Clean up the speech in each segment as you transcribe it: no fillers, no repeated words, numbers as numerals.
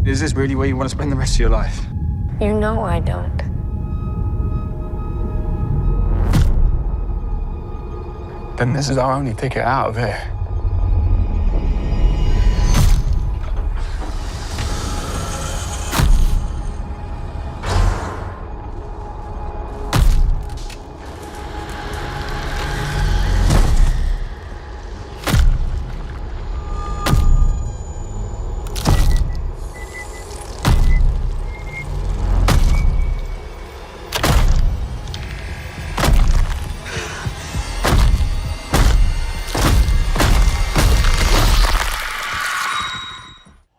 Is this really where you want to spend the rest of your life? You know I don't. Then this is our only ticket out of here.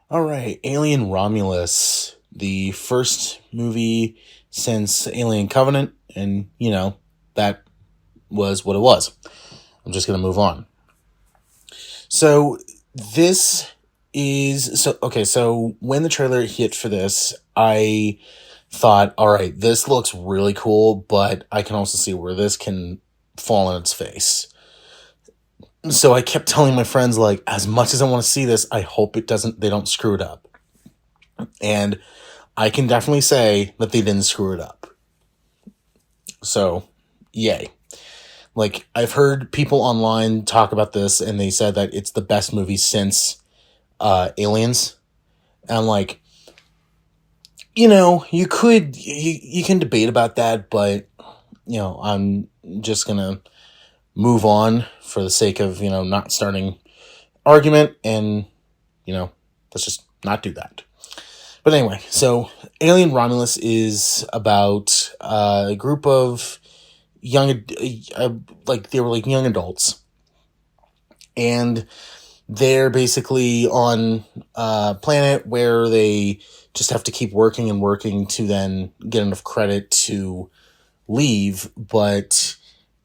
All right, Alien Romulus, the first movie since Alien Covenant, and, that was what it was. I'm just going to move on. So, so when the trailer hit for this, I thought, all right, this looks really cool, but I can also see where this can fall on its face. So I kept telling my friends, like, as much as I want to see this, I hope they don't screw it up. And I can definitely say that they didn't screw it up. So, yay. Like, I've heard people online talk about this, and they said that it's the best movie since Aliens. And I'm like, you can debate about that, but, I'm just gonna move on for the sake of, not starting argument, and, let's just not do that. But anyway, so Alien Romulus is about a group of young adults, and they're basically on a planet where they just have to keep working and working to then get enough credit to leave, but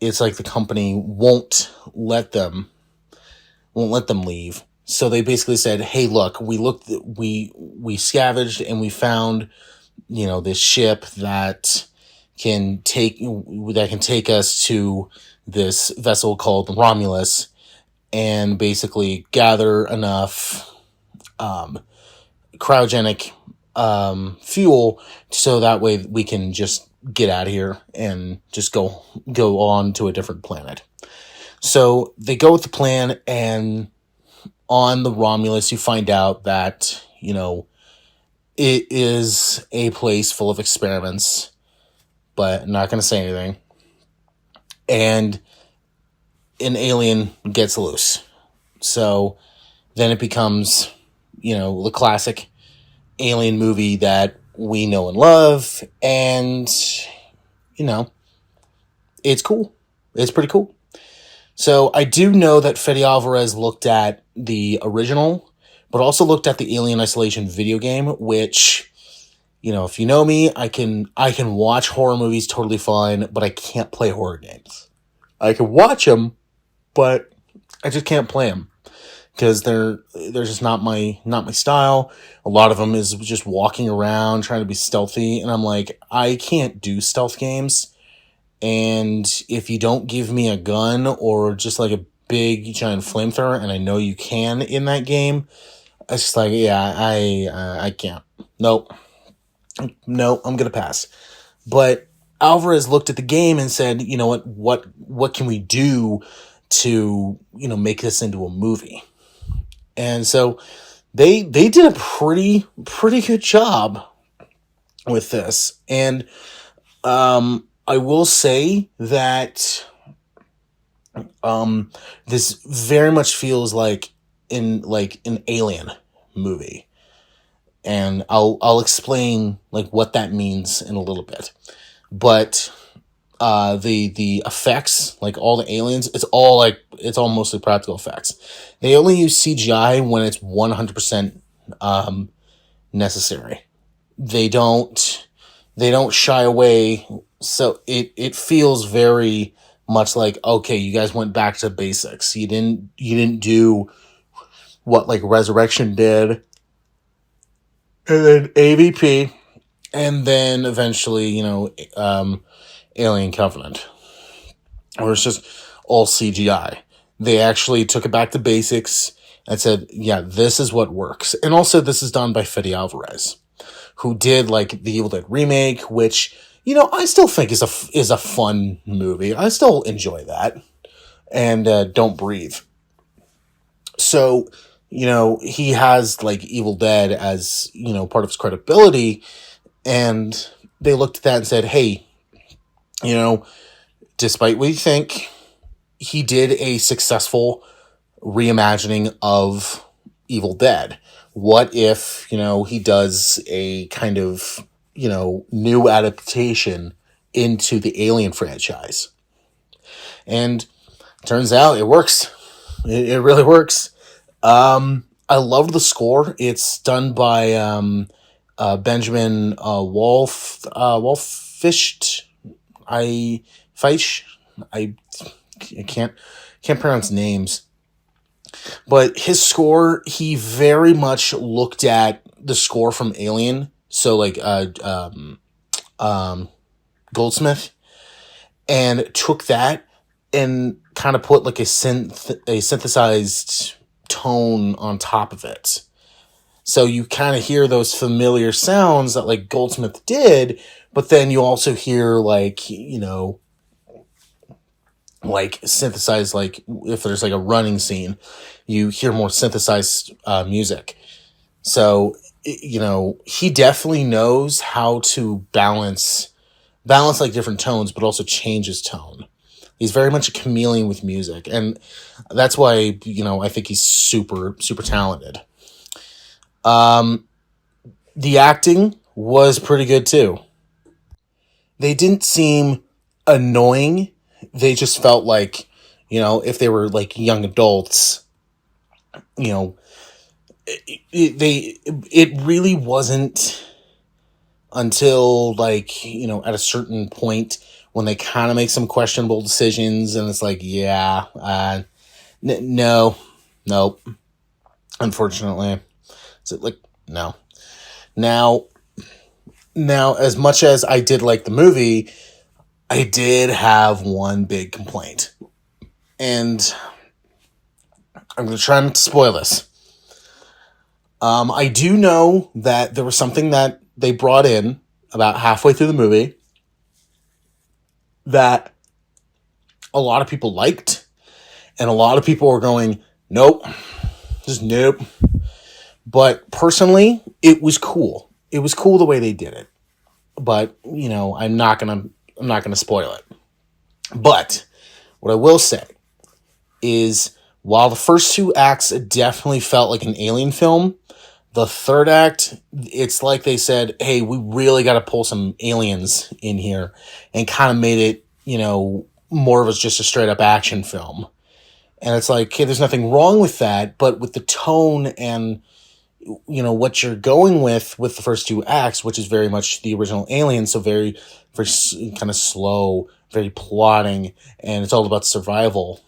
it's like the company won't let them leave. So they basically said, hey, look, we scavenged and we found, this ship that can take us to this vessel called Romulus, and basically gather enough cryogenic fuel so that way we can just get out of here and just go on to a different planet. So they go with the plan, and on the Romulus, you find out that, it is a place full of experiments, but I'm not going to say anything. And an alien gets loose. So then it becomes, the classic alien movie that we know and love, and, it's cool. It's pretty cool. So I do know that Fede Alvarez looked at the original, but also looked at the Alien Isolation video game, which, if you know me, I can watch horror movies totally fine, but I can't play horror games. I can watch them, but I just can't play them because they're just not my style. A lot of them is just walking around trying to be stealthy, and I'm like, I can't do stealth games. And if you don't give me a gun or just like a big giant flamethrower, and I know you can in that game, it's just like, yeah, I can't. Nope, I'm gonna pass. But Alvarez looked at the game and said, you know what can we do to, make this into a movie? And so they did a pretty good job with this. And I will say that this very much feels like an Alien movie. And I'll explain what that means in a little bit. But the effects, all the aliens, it's all mostly practical effects. They only use CGI when it's 100% necessary. They don't shy away. So it feels very much like, okay, you guys went back to basics. You didn't do what Resurrection did, and then AVP, and then eventually, Alien Covenant, where it's just all CGI. They actually took it back to basics and said, yeah, this is what works. And also this is done by Fede Alvarez, who did like the Evil Dead remake, which, you know, I still think is a fun movie. I still enjoy that. And Don't Breathe. So, you know, he has like Evil Dead as, you know, part of his credibility, and they looked at that and said, hey, you know, despite what you think, he did a successful reimagining of Evil Dead. What if, you know, he does a kind of, you know, new adaptation into the Alien franchise? And turns out it works. It really works. I loved the score. It's done by Benjamin Wolfischt. I can't pronounce names. But his score, he very much looked at the score from Alien. So like Goldsmith, and took that and kind of put like a synthesized tone on top of it. So you kind of hear those familiar sounds that like Goldsmith did, but then you also hear like, you know, like synthesized, like if there's like a running scene, you hear more synthesized music. So, you know, he definitely knows how to balance like different tones, but also change his tone. He's very much a chameleon with music, and that's why, you know, I think he's super, super talented. The acting was pretty good too. They didn't seem annoying. They just felt like, you know, if they were like young adults, you know, it really wasn't until like, you know, at a certain point when they kind of make some questionable decisions, and it's like, yeah, nope, unfortunately. Is it like, no. Now, as much as I did like the movie, I did have one big complaint. And I'm going to try not to spoil this. I do know that there was something that they brought in about halfway through the movie that a lot of people liked, and a lot of people were going, nope, just nope. But personally, it was cool. It was cool the way they did it. But, you know, I'm not gonna spoil it. But what I will say is, while the first two acts definitely felt like an Alien film, the third act, it's like they said, hey, we really got to pull some aliens in here, and kind of made it, you know, more of just a straight up action film. And it's like, okay, there's nothing wrong with that, but with the tone and, you know, what you're going with the first two acts, which is very much the original Alien, so very, very kind of slow, very plotting, and it's all about survival.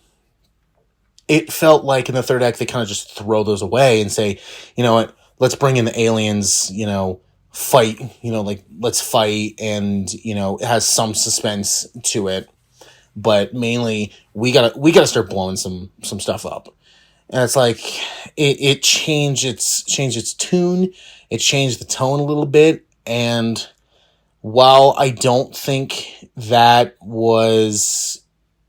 It felt like in the third act, they kind of just throw those away and say, you know what, let's bring in the aliens, you know, fight, you know, like, let's fight, and, you know, it has some suspense to it, but mainly we gotta start blowing some stuff up. And it's like, it changed its tune, it changed the tone a little bit, and while I don't think that was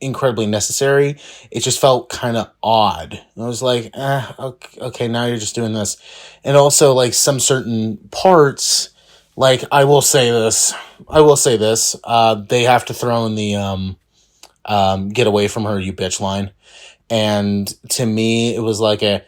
incredibly necessary, it just felt kind of odd. I was like, okay, now you're just doing this. And also, like, some certain parts, like, I will say this, they have to throw in the, get away from her, you bitch line. And to me, it was like no.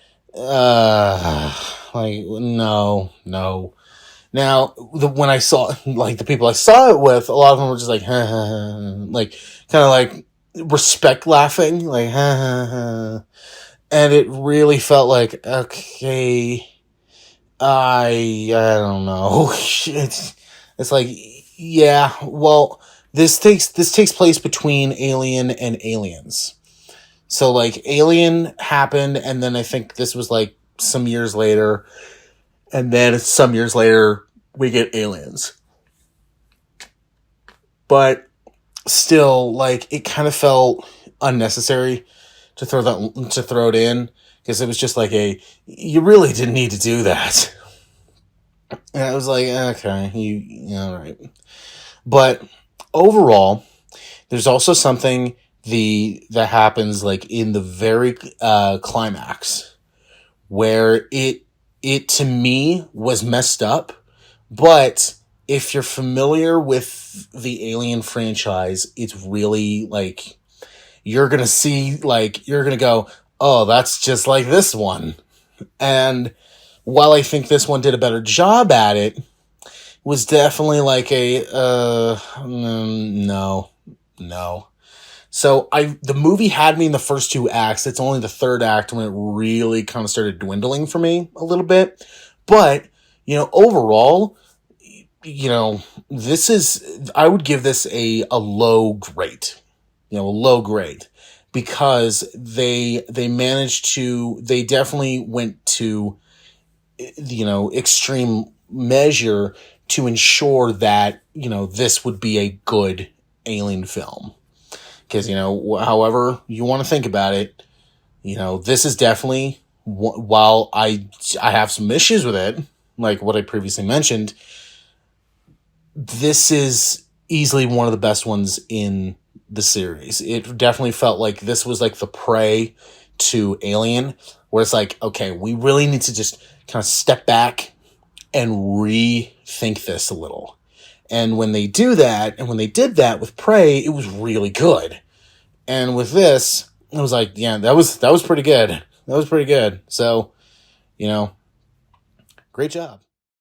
Now, when I saw, like, the people I saw it with, a lot of them were just like, like, kind of like respect laughing, like, and it really felt like, okay, I don't know. It's like, yeah, well, this takes place between Alien and Aliens. So, like, Alien happened, and then I think this was, like, some years later, and then some years later, we get Aliens. But still, like, it kind of felt unnecessary to throw it in, Because it was just like you really didn't need to do that. And I was like, okay, all right. But overall, there's also something that happens like in the very climax where it to me was messed up. But if you're familiar with the Alien franchise, it's really like you're gonna go, oh, that's just like this one. And while I think this one did a better job at it, was definitely like no. So the movie had me in the first two acts. It's only the third act when it really kind of started dwindling for me a little bit. But, overall, I would give this a low grade. A low grade. Because they definitely went to, extreme measure to ensure that, this would be a good Alien film. Because, however you want to think about it, this is definitely, while I have some issues with it, like what I previously mentioned, this is easily one of the best ones in the series. It definitely felt like this was like the Prey to Alien, where it's like, okay, we really need to just kind of step back and rethink this a little. And when they do that, and when they did that with Prey, it was really good. And with this, I was like, yeah, that was pretty good. That was pretty good. So, great job.